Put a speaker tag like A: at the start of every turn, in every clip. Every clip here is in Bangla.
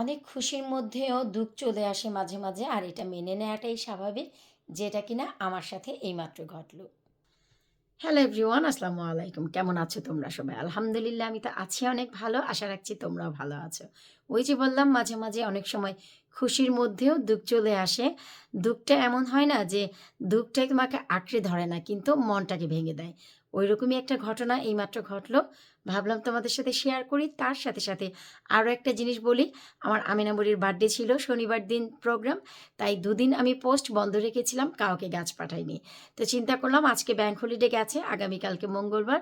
A: অনেক খুশির মধ্যেও দুঃখ চলে আসে মাঝে মাঝে, আর এটা মেনে নেওয়াটাই স্বাভাবিক, যেটা কিনা আমার সাথে এইমাত্র ঘটলো। হ্যালো এভরিওয়ান, আসসালামু আলাইকুম। কেমন আছো তোমরা সবাই? আলহামদুলিল্লাহ, আমি তো আছি অনেক ভালো। আশা রাখছি তোমরাও ভালো আছো। ওই যে বললাম, মাঝে মাঝে অনেক সময় খুশির মধ্যেও দুঃখ চলে আসে। দুঃখটা এমন হয় না যে দুঃখটাই তোমাকে আঁকড়ে ধরে না, কিন্তু মনটাকে ভেঙে দেয়। ওইরকমই একটা ঘটনা এইমাত্র ঘটলো। ভাবলাম তোমাদের সাথে শেয়ার করি। তার সাথে সাথে আরও একটা জিনিস বলি। আমার আমিনা বুড়ির বার্থডে ছিল, শনিবার দিন প্রোগ্রাম। তাই দুদিন আমি পোস্ট বন্ধ রেখেছিলাম, কাউকে গাছ পাঠাইনি। তো চিন্তা করলাম আজকে ব্যাংক হলিডে গেছে, আগামীকালকে মঙ্গলবার,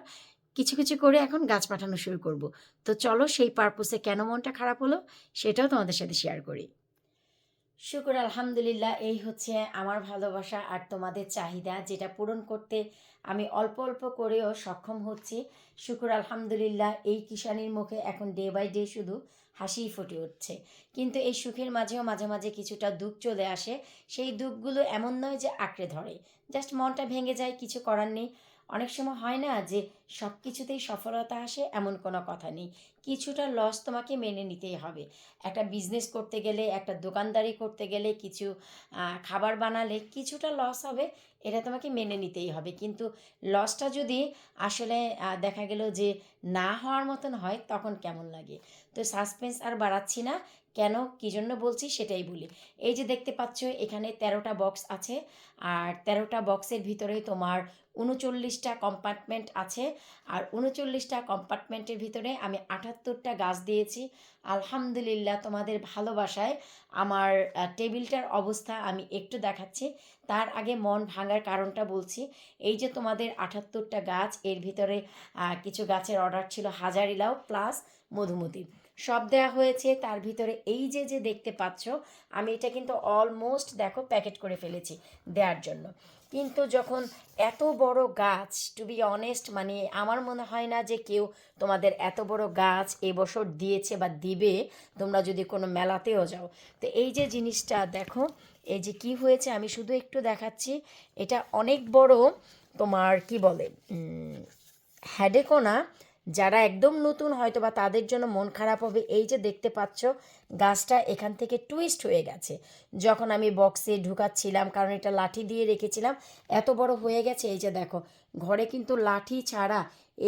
A: কিছু কিছু করে এখন গাছ পাঠানো শুরু করব। তো চলো সেই পারপোসে কেন মনটা খারাপ হলো সেটাও তোমাদের সাথে শেয়ার করি। শুকর আলহামদুলিল্লাহ, এই হচ্ছে আমার ভালোবাসা আর তোমাদের চাহিদা, যেটা পূরণ করতে আমি অল্প অল্প করেও সক্ষম হচ্ছি। শুকর আলহামদুলিল্লাহ, এই কিষানির মুখে এখন ডে বাই ডে শুধু হাসিই ফুটে উঠছে। কিন্তু এই সুখের মাঝেও মাঝে মাঝে কিছুটা দুঃখ চলে আসে। সেই দুঃখগুলো এমন নয় যে আঁকড়ে ধরে, জাস্ট মনটা ভেঙে যায়, কিছু করার নেই। অনেক সময় হয় না যে সব কিছুতেই সফলতা আসে, এমন কোনো কথা নেই। কিছুটা লস তোমাকে মেনে নিতেই হবে। একটা বিজনেস করতে গেলে, একটা দোকানদারি করতে গেলে, কিছু খাবার বানালে কিছুটা লস হবে, এটা তোমাকে মেনে নিতেই হবে। কিন্তু লসটা যদি আসলে দেখা গেল যে না হওয়ার মতন হয়, তখন কেমন লাগে? তো সাসপেন্স আর বাড়াচ্ছি না, কেন কী জন্য বলছি সেটাই বলি। এই যে দেখতে পাচ্ছ, এখানে 13টা বক্স আছে, আর 13টা বক্সের ভিতরে তোমার 39টা কম্পার্টমেন্ট আছে। আর 39টা কম্পার্টমেন্টের ভিতরে আমি 78টা গাছ দিয়েছি। আলহামদুলিল্লাহ, তোমাদের ভালোবাসায় আমার টেবিলটার অবস্থা আমি একটু দেখাচ্ছি। তার আগে মন ভাঙার কারণটা বলছি। এই যে তোমাদের 78টা গাছ, এর ভিতরে কিছু গাছের অর্ডার ছিল হাজারি লাউ প্লাস মধুমতি, সব দেয়া হয়েছে। তার ভিতরে এই যে যে দেখতে পাচ্ছ, আমি এটা কিন্তু অলমোস্ট দেখো প্যাকেট করে ফেলেছি দেওয়ার জন্য। কিন্তু যখন এত বড় গাছ, টু বি অনেস্ট, মানে আমার মনে হয় না যে কেউ তোমাদের এত বড় গাছ এবছর দিয়েছে বা দিবে, তোমরা যদি কোনো মেলাতেও যাও। তো এই যে জিনিসটা দেখো, এই যে কি হয়েছে আমি শুধু একটু দেখাচ্ছি। এটা অনেক বড়, তোমার কি বলে, হেডেকও না। যারা একদম নতুন হয়তো বা তাদের জন্য মন খারাপ হবে। এই যে দেখতে পাচ্ছ, গাছটা এখান থেকে টুইস্ট হয়ে গেছে যখন আমি বক্সে ঢুকাচ্ছিলাম, কারণ এটা লাঠি দিয়ে রেখেছিলাম, এত বড় হয়ে গেছে। এই যে দেখো, ঘরে কিন্তু লাঠি ছাড়া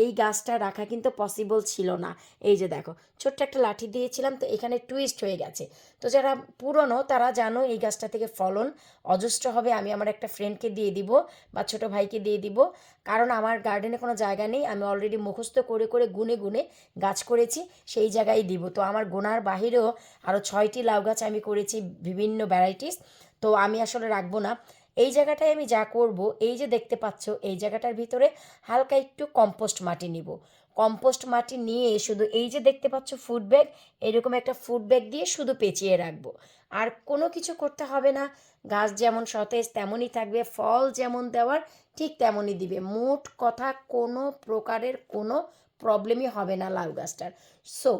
A: এই গাছটা রাখা কিন্তু পসিবল ছিল না। এই যে দেখো, ছোট্ট একটা লাঠি দিয়েছিলাম, তো এখানে টুইস্ট হয়ে গেছে। তো যারা পুরনো তারা জানো এই গাছটা থেকে ফলন অজস্র হবে। আমি আমার একটা ফ্রেন্ডকে দিয়ে দিব বা ছোটো ভাইকে দিয়ে দিব, কারণ আমার গার্ডেনে কোনো জায়গা নেই। আমি অলরেডি মুখস্থ করে করে গুনে গুনে গাছ করেছি, সেই জায়গায় দিব। তো আমার গোনার বাহিরেও আরও 6টি লাউ গাছ আমি করেছি, বিভিন্ন ভ্যারাইটিস। তো আমি আসলে রাখবো না। এই জায়গাটায় আমি যা করব, এই যে দেখতে পাচ্ছ, এই জায়গাটার ভিতরে হালকা একটু কম্পোস্ট মাটি নিব। কম্পোস্ট মাটি নিয়ে শুধু এই যে দেখতে পাচ্ছ ফুড ব্যাগ, এরকম একটা ফুড ব্যাগ দিয়ে শুধু পেঁচিয়ে রাখবো। আর কোনো কিছু করতে হবে না। গাছ যেমন সতেজ তেমনই থাকবে, ফল যেমন দেওয়ার ঠিক তেমনই দিবে। মোট কথা, কোনো প্রকারের কোনো প্রবলেমই হবে না লাউ গাছটার। সো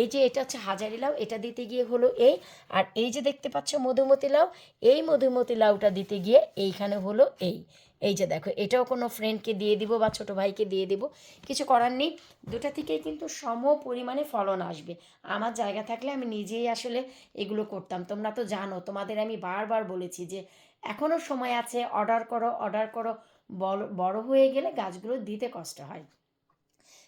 A: এই যে এটা হচ্ছে হাজারি লাউ, এটা দিতে গিয়ে হলো এই। আর এই যে দেখতে পাচ্ছ মধুমতি লাউ, এই মধুমতি লাউটা দিতে গিয়ে এইখানে হলো এই। এই যে দেখো, এটাও কোনো ফ্রেন্ডকে দিয়ে দিব বা ছোটো ভাইকে দিয়ে দিব, কিছু করার নেই। দুটা থেকেই কিন্তু সম পরিমাণে ফলন আসবে। আমার জায়গা থাকলে আমি নিজেই আসলে এগুলো করতাম। তোমরা তো জানো, তোমাদের আমি বারবার বলেছি যে এখনও সময় আছে, অর্ডার করো অর্ডার করো। বড় বড় হয়ে গেলে গাছগুলো দিতে কষ্ট হয়।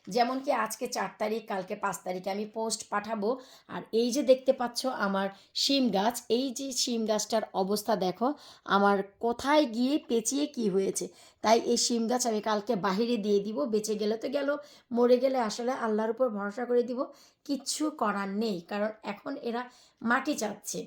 A: যেমন কি আজকে 4 তারিখ, কালকে 5 তারিখে আমি পোস্ট পাঠাবো। আর এই যে দেখতে পাচ্ছ আমার শিম গাছ, এই যে শিম গাছটার অবস্থা দেখো, আমার কোথায় গিয়ে পেঁচিয়ে কি হয়েছে। তাই এই শিম গাছ আমি কালকে বাহিরে দিয়ে দিব। বেঁচে গেলে তো গেল, মরে গেলে আসলে আল্লাহর উপর ভরসা করে দিব। কিচ্ছু করার নেই, কারণ এখন এরা মাটি চাচ্ছে।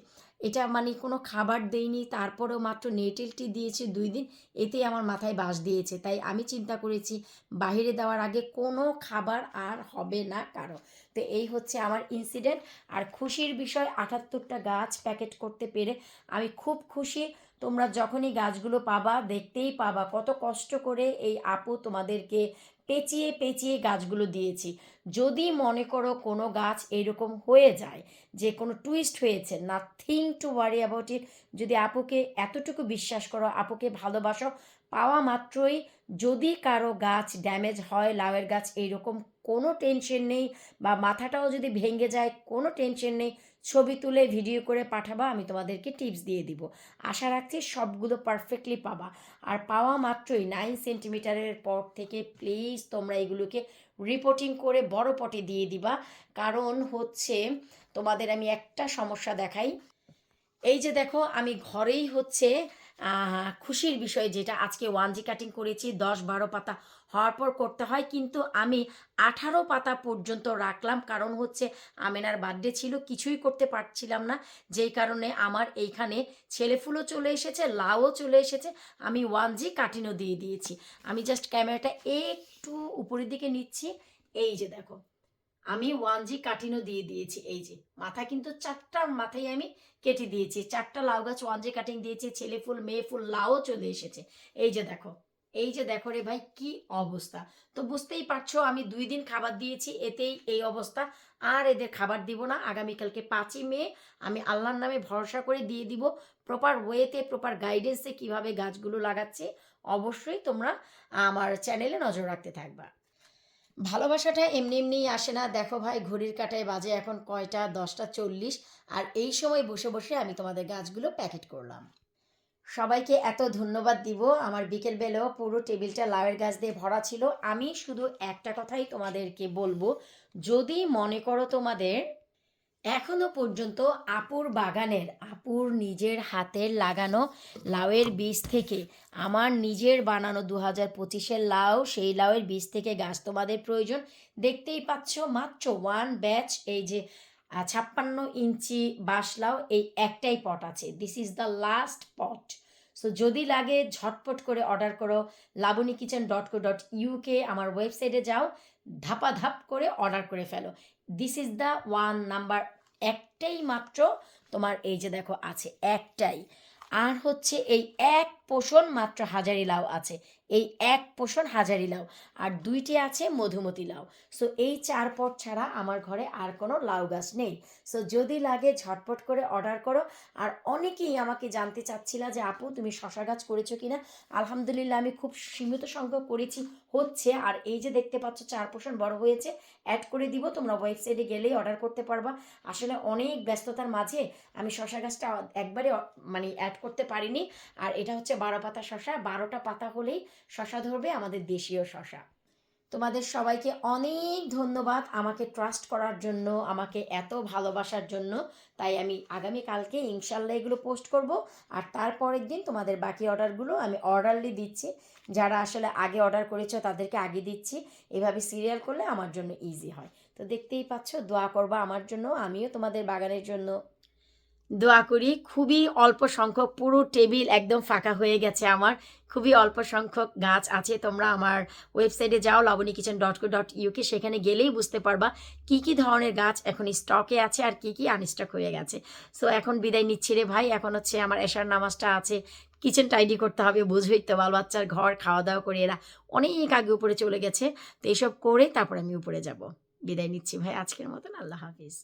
A: এটা মানে কোনো খাবার দেইনি, তারপরেও মাত্র নেটিলটি দিয়েছি 2 দিন, এতেই আমার মাথায় বাস দিয়েছে। তাই আমি চিন্তা করেছি বাহিরে দেওয়ার আগে কোনো খাবার আর হবে না কারো। তো এই হচ্ছে আমার ইনসিডেন্ট। আর খুশির বিষয়, 78টা গাছ প্যাকেট করতে পেরে আমি খুব খুশি। তোমরা যখনই গাছগুলো পাবা, দেখতেই পাবা কত কষ্ট করে এই আপু তোমাদেরকে পেঁচিয়ে পেঁচিয়ে গাছগুলো দিয়েছি। যদি মনে করো কোনো গাছ এরকম হয়ে যায় যে কোনো টুইস্ট হয়েছে, nothing to worry about it. যদি আপুকে এতটুকু বিশ্বাস করো, আপুকে ভালোবাসো, পাওয়া মাত্রই যদি কারো গাছ ড্যামেজ হয়, লাউয়ের গাছ, এইরকম কোনো টেনশন নেই, বা মাথাটাও যদি ভেঙে যায় কোনো টেনশন নেই, ছবি তুলে ভিডিও করে পাঠাবা, আমি তোমাদেরকে টিপস দিয়ে দিব। আশা রাখছি সবগুলো পারফেক্টলি পাবা। আর পাওয়া মাত্রই 9 সেন্টিমিটারের পর থেকে প্লিজ তোমরা এগুলোকে রিপোর্টিং করে বড় পটে দিয়ে দিবা। কারণ হচ্ছে তোমাদের আমি একটা সমস্যা দেখাই। এই যে দেখো, আমি ঘরেই হচ্ছে খুশির বিষয় যেটা, আজকে 1G কাটিং করেছি, 10-12 পাতা হওয়ার পর করতে হয়, কিন্তু আমি 18 পাতা পর্যন্ত রাখলাম। কারণ হচ্ছে আমেনার বার্থডে ছিল, কিছুই করতে পারছিলাম না, যেই কারণে আমার এইখানে ছেলেফুলও চলে এসেছে, লাউও চলে এসেছে, আমি 1G কাটিংও দিয়ে দিয়েছি। আমি জাস্ট ক্যামেরাটা একটু উপরের দিকে নিচ্ছি, এই যে দেখো আমি 1G কাটিংও দিয়ে দিয়েছি। এই যে মাথা কিন্তু 4টা মাথায় আমি কেটে দিয়েছি, 4টা লাউ গাছ 1G কাটিং দিয়েছি, ছেলে ফুল মেয়ে ফুল লাউও চলে এসেছে। এই যে দেখো, এই যে দেখো রে ভাই কি অবস্থা। তো বুঝতেই পারছো আমি 2 দিন খাবার দিয়েছি, এতেই এই অবস্থা। আর এদের খাবার দিব না, আগামীকালকে 5ই মে আমি আল্লাহর নামে ভরসা করে দিয়ে দিব প্রপার ওয়েতে, প্রপার গাইডেন্সে কিভাবে গাছগুলো লাগাচ্ছে। অবশ্যই তোমরা আমার চ্যানেলে নজর রাখতে থাকবা। ভালোবাসাটা এমনি এমনিই আসে না। দেখো ভাই, ঘড়ির কাঁটায় বাজে এখন কয়টা, 10টা 40, আর এই সময় বসে বসে আমি তোমাদের গাছগুলো প্যাকেট করলাম। সবাইকে এত ধন্যবাদ দিব। আমার বিকেলবেলাও পুরো টেবিলটা লাউয়ের গাছ দিয়ে ভরা ছিল। আমি শুধু একটা কথাই তোমাদেরকে বলবো, যদি মনে করো তোমাদের এখনো পর্যন্ত আপুর নিজের হাতের লাগানো লাউয়ের বীজ থেকে, আমার নিজের বানানো 2025-এর লাউ, সেই লাউয়ের বীজ থেকে গাছ তোমাদের প্রয়োজন, দেখতেই পাচ্ছ মাত্র 1 ব্যাচ, এই যে 56 ইঞ্চি বাঁশ লাউ, এই একটাই পট আছে। This is the last pot. So যদি লাগে ঝটপট করে অর্ডার করো, labunikitchen.co.uk আমার ওয়েবসাইটে যাও, ধাপাধাপ করে অর্ডার করে ফেলো। This is the 1 number. একটাই মাত্র তোমার এই যে দেখো আছে, একটাই। আর হচ্ছে এই এক পোষণ মাত্র হাজারি লাউ আছে, এই এক পোষণ হাজারি লাউ, আর 2টি আছে মধুমতি লাউ। সো এই 4 পট ছাড়া আমার ঘরে আর কোনো লাউ গাছ নেই। সো যদি লাগে ঝটপট করে অর্ডার করো। আর অনেকেই আমাকে জানতে চাচ্ছিলা যে আপু তুমি শশা গাছ করেছো কিনা। আলহামদুলিল্লাহ আমি খুব সীমিত সংখ্যক করেছি, হচ্ছে। আর এই যে দেখতে পাচ্ছ 4 পোষণ বড় হয়েছে, অ্যাড করে দিব, তোমরা ওয়েবসাইটে গেলেই অর্ডার করতে পারবা। আসলে অনেক ব্যস্ততার মাঝে আমি শশা গাছটা একবারে মানে অ্যাড করতে পারিনি। আর এটা হচ্ছে 12 পাতা শশা, 12টা পাতা হলেই শশা ধরবে, আমাদের দেশীয় শশা। তোমাদের সবাইকে অনেক ধন্যবাদ আমাকে ট্রাস্ট করার জন্য, আমাকে এত ভালোবাসার জন্য। তাই আমি আগামীকালকে ইনশাল্লাহ এগুলো পোস্ট করব। আর তারপরের দিন তোমাদের বাকি অর্ডারগুলো আমি অর্ডারলি দিচ্ছি। যারা আসলে আগে অর্ডার করেছো তাদেরকে আগে দিচ্ছি। এভাবে সিরিয়াল করলে আমার জন্য ইজি হয়। তো দেখতেই পাচ্ছ, দোয়া করবা আমার জন্য, আমিও তোমাদের বাগানের জন্য দোয়া করি। খুবই অল্প সংখ্যক, পুরো টেবিল একদম ফাঁকা হয়ে গেছে আমার, খুবই অল্প সংখ্যক গাছ আছে। তোমরা আমার ওয়েবসাইটে যাও labunnikitchen.co.uk, সেখানে গেলেই বুঝতে পারবা কি কি ধরনের গাছ এখন স্টকে আছে আর কি কি আনস্টক হয়ে গেছে। সো এখন বিদায় নিচ্ছি রে ভাই, এখন হচ্ছে আমার এশার নামাজটা আছে, কিচেন টাইডি করতে হবে, বুঝবেই তো, বাল বাচ্চার ঘর, খাওয়া দাওয়া করে এরা অনেক আগে উপরে চলে গেছে। তো এইসব করে তারপর আমি উপরে যাব। বিদায় নিচ্ছি ভাই আজকের মতন, আল্লাহ হাফিজ।